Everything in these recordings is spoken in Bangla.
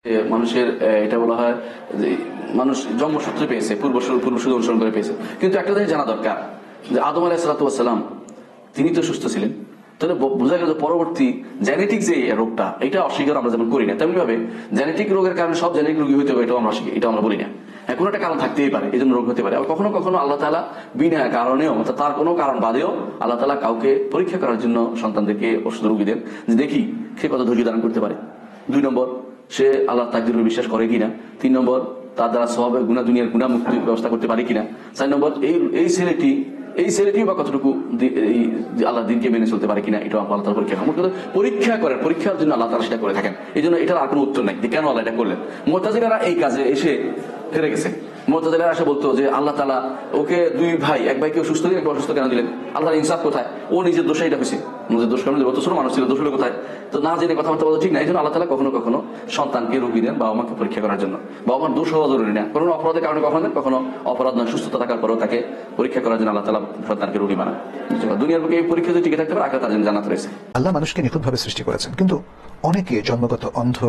মানুষের এটা বলা হয় যে মানুষ জন্মসূত্রে পেয়েছে, পূর্বসূরি অনুসরণ করে পেয়েছে। কিন্তু একটা জিনিস জানা দরকার যে আদম আলাইহিস সালাম তিনি তো সুস্থ ছিলেন, তাহলে বোঝা গেল পরবর্তী জেনেটিক যে রোগটা, এটা অস্বীকার আমরা যেমন করি না, তেমনি ভাবে জেনেটিক রোগের কারণে সব জেনেটিক রোগী হইতে হবে এটা আমরা বলি না। কোনো একটা কারণ থাকতেই পারে, এই জন্য রোগ হতে পারে। আবার কখনো কখনো আল্লাহ তাআলা বিনা কারণেও, তার কোনো কারণ বাদেও আল্লাহ তাআলা কাউকে পরীক্ষা করার জন্য সন্তানদেরকে ওষুধ রোগী দেন, যে দেখি সে কত ধৈর্য ধারণ করতে পারে। 2 নম্বর, সে আল্লাহ তাকদীরে বিশ্বাস করে কিনা। 3 নম্বর, তার দ্বারা সওয়াবের গুনাহ, দুনিয়ার গুনাহ মুক্তির ব্যবস্থা করতে পারে কিনা। 4 নম্বর, এই ছেলেটিও বা কতটুকু আল্লাহ দিনকে মেনে চলতে পারে কিনা, এটা আল্লাহ তাআলা পরীক্ষা করেন। পরীক্ষার জন্য আল্লাহ তাআলা সেটা করে থাকেন। এই জন্য এটার আর কোনো উত্তর নাই যে কেন আল্লাহ এটা করলেন। মুতাজিলারা এই কাজে এসে হেরে গেছে। মুতাজিলারা এসে বলতো যে আল্লাহ তাআলা ওকে 2 ভাই, এক ভাইকে সুস্থ দিলেন, এক অসুস্থ কেন দিলেন? আল্লাহর ইনসাফ কোথায়? ও নিজের দোষে এটা হয়েছে, নিজের দোষ কারণে অত ছোট মানুষ ছিল, দোষ হলো কোথায়? তো না জেনে কথাবার্তা বলা ঠিক না। এই জন্য আল্লাহ তাআলা কখনো কখনো সন্তানকে রোগী দেন বাবা মাকে পরীক্ষা করার জন্য। বাবা মার দোষ হওয়া জরুরি না, কোনো অপরাধের কারণে কখনো দেন, কখনো অপরাধ নয়, সুস্থ থাকার পরেও তাকে পরীক্ষা করার জন্য আল্লাহ তাআলা সন্তানকে রোগী বানান। দুনিয়ার বুকে এই পরীক্ষা যদি টিকে থাকতে পারে, আগে তার জন্য জান্নাত রয়েছে। আল্লাহ মানুষকে নিখুঁতভাবে সৃষ্টি করেছেন, কিন্তু অনেকে জন্মগত অন্ধ,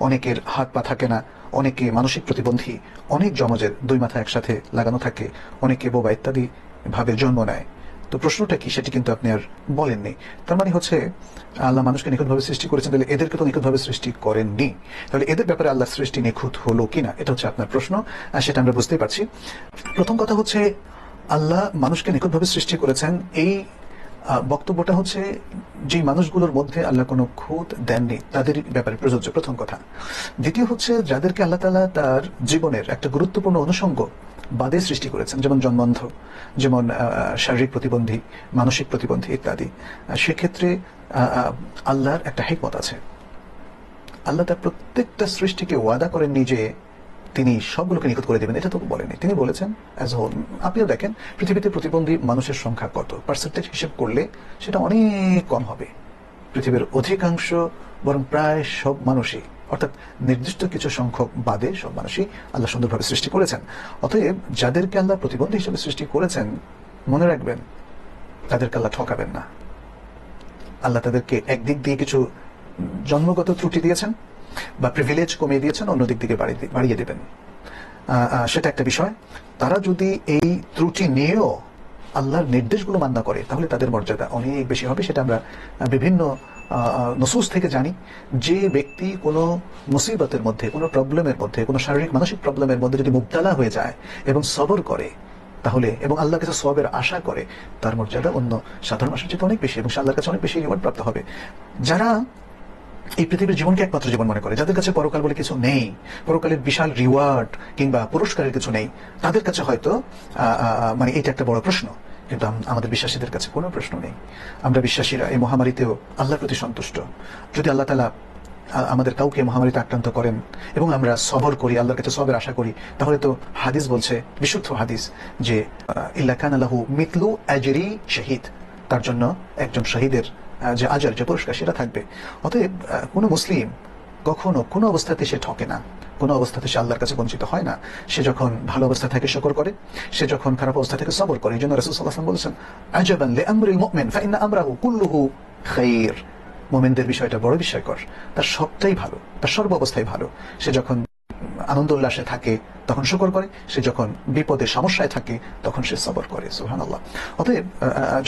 অনেকের হাত পা থাকে না, অনেকে মানসিক প্রতিবন্ধী, অনেক জমজের 2 মাথা একসাথে লাগানো থাকে, অনেকে বোবা ইত্যাদি ভাবে জন্ম নেয়। তো প্রশ্নটা কি, সেটি কিন্তু আপনি আর বলেননি। তার মানে হচ্ছে আল্লাহ মানুষকে নিখুঁতভাবে সৃষ্টি করেছেন, তাহলে এদেরকে তো নিখুঁতভাবে সৃষ্টি করেননি। তাহলে এদের ব্যাপারে আল্লাহর সৃষ্টি নিখুঁত হলো কিনা, এটা হচ্ছে আপনার প্রশ্ন, আর সেটা আমরা বুঝতেই পারছি। প্রথম কথা হচ্ছে আল্লাহ মানুষকে নিখুঁতভাবে সৃষ্টি করেছেন, এই বক্তব্যটা হচ্ছে যে মানুষগুলোর মধ্যে আল্লাহ কোনো খুঁত দেননি তাদের ব্যাপারে প্রযোজ্য, প্রথম কথা। দ্বিতীয় হচ্ছে যাদেরকে আল্লাহ তাআলা তার জীবনের একটা গুরুত্বপূর্ণ অনুষঙ্গ বাদে সৃষ্টি করেছেন, যেমন জন্মান্ধ, যেমন শারীরিক প্রতিবন্ধী, মানসিক প্রতিবন্ধী ইত্যাদি, সেক্ষেত্রে আল্লাহর একটা হিকমত আছে। আল্লাহ তার প্রত্যেকটা সৃষ্টিকে ওয়াদা করেননি যে তিনি সবগুলোকে নিখুঁত করে দেবেন, এটা তো বলেনি। তিনি বলেছেন অ্যাজ হোল। আপনিও দেখেন পৃথিবীতে প্রতিবন্ধী মানুষের সংখ্যা কত, পার্সেন্টেজ হিসেব করলে সেটা অনেক কম হবে। পৃথিবীর অধিকাংশ, বরং প্রায় সব মানুষই, অর্থাৎ নির্দিষ্ট কিছু সংখ্যক বাদে সব মানুষই আল্লাহ সুন্দরভাবে সৃষ্টি করেছেন। অতএব যাদেরকে আল্লাহ প্রতিবন্ধী হিসেবে সৃষ্টি করেছেন, মনে রাখবেন তাদেরকে আল্লাহ ঠকাবেন না। আল্লাহ তাদেরকে একদিক দিয়ে কিছু জন্মগত ত্রুটি দিয়েছেন বা প্রিভিলেজ কমিয়ে দিয়েছেন, অন্য দিক থেকে বাড়িয়ে দেবেন, সেটা একটা বিষয়। তারা যদি এই ত্রুটি নিয়েও আল্লাহর নির্দেশগুলো মান্য করে, তাহলে তাদের মর্যাদা অনেক বেশি হবে। সেটা আমরা বিভিন্ন নসুস থেকে জানি। যে ব্যক্তি কোনো মুসিবতের মধ্যে, কোনো প্রবলেমের মধ্যে, কোনো শারীরিক মানসিক প্রবলেমের মধ্যে যদি মুবতালা হয়ে যায় এবং সবর করে, তাহলে এবং আল্লাহর কাছে সওয়াবের আশা করে, তার মর্যাদা অন্য সাধারণ মানুষের চেয়ে অনেক বেশি, এবং আল্লাহর কাছে অনেক বেশি রিওয়ার্ড প্রাপ্ত হবে। যারা এই পৃথিবীর জীবনকে একমাত্র জীবন মনে করে, যাদের কাছে পরকাল বলে কিছু নেই, পরকালের বিশাল রিওয়ার্ড কিংবা পুরস্কারের কিছু নেই, তাদের কাছে হয়তো মানে এটা একটা বড় প্রশ্ন। কিন্তু আমাদের বিশ্বাসীদের কাছে কোনো প্রশ্ন নেই। আমরা বিশ্বাসীরা এই মহামারীতেও আল্লাহর প্রতি সন্তুষ্ট। যদি আল্লাহ তাআলা আমাদের কাউকে মহামারীতে আক্রান্ত করেন এবং আমরা সবর করি, আল্লাহর কাছে সবের আশা করি, তাহলে তো হাদিস বলছে, বিশুদ্ধ হাদিস, যে ইল্লা কানা লাহু মিথলু আজরি শহীদ, তার জন্য একজন শহীদের যে আজর, যে পুরস্কার, সেটা থাকবে। অতএব কোনো মুসলিম কখনো কোনো অবস্থাতে সে ঠকে না, কোনো অবস্থাতে সে আল্লাহর কাছে বঞ্চিত হয় না। সে যখন ভালো অবস্থা থেকে শুকর করে, সে যখন খারাপ অবস্থা থেকে সবর করে। এই জন্য রাসূল সাল্লাল্লাহু আলাইহি ওয়াসাল্লাম বলেছেন, আজাবান লিআমরিল মুমিন ফাইন্না আমরাহু কুল্লুহু খায়র। মুমিনদের বিষয়টা বড় বিস্ময়কর, তার সবটাই ভালো, তার সর্ব অবস্থায় ভালো। সে যখন আনন্দ উল্লাসে থাকে তখন শুকর করে, সে যখন বিপদে সমস্যায় থাকে তখন সে সবর করে। সুবহানাল্লাহ। অতএব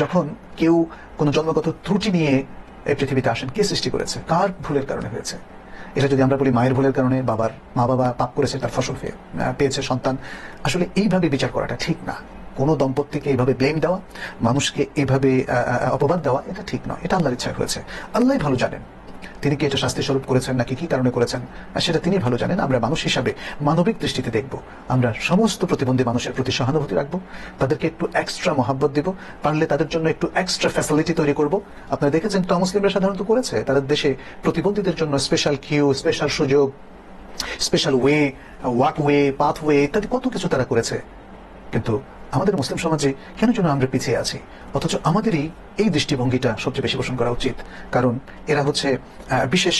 যখন কেউ কোনো জন্মগত ত্রুটি নিয়ে এই পৃথিবীতে আসেন, কে সৃষ্টি করেছে, কার ভুলের কারণে হয়েছে? এটা যদি আমরা বলি মায়ের ভুলের কারণে, মা বাবা পাপ করেছে, তার ফসল পেয়েছে সন্তান, আসলে এইভাবে বিচার করাটা ঠিক না। কোনো দম্পতিকে এইভাবে ব্লেম দেওয়া, মানুষকে এইভাবে অপবাদ দেওয়া, এটা ঠিক নয়। এটা আল্লাহর ইচ্ছায় হয়েছে, আল্লাহই ভালো জানেন তিনি কি এটা শাস্তি স্বরূপ করেছেন নাকি কি কারণে করেছেন, সেটা তিনি ভালো জানেন। আমরা মানুষ হিসাবে মানবিক দৃষ্টিতে দেখব, আমরা সমস্ত প্রতিবন্ধী মানুষের প্রতি সহানুভূতি রাখবো, তাদেরকে একটু এক্সট্রা মহাব্বত দিব, পারলে তাদের জন্য একটু এক্সট্রা ফ্যাসিলিটি তৈরি করব। আপনারা দেখেছেন তো মুসলিমরা সাধারণত করেছে, তাদের দেশে প্রতিবন্ধীদের জন্য স্পেশাল কিউ, স্পেশাল সুযোগ, স্পেশাল ওয়াকওয়ে, পাথওয়ে ইত্যাদি কত কিছু তারা করেছে। কিন্তু আমাদের মুসলিম সমাজে কেন যেন আমরা পিছিয়ে আছি, অথচ আমাদেরই এই দৃষ্টিভঙ্গিটা সবচেয়ে বেশি পোষণ করা উচিত। কারণ এরা হচ্ছে বিশেষ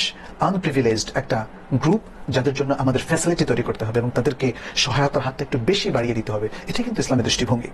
আনপ্রিভিলেজড একটা গ্রুপ, যাদের জন্য আমাদের ফ্যাসিলিটি তৈরি করতে হবে এবং তাদেরকে সহায়তার হাতটা একটু বেশি বাড়িয়ে দিতে হবে। এটাই কিন্তু ইসলামের দৃষ্টিভঙ্গি।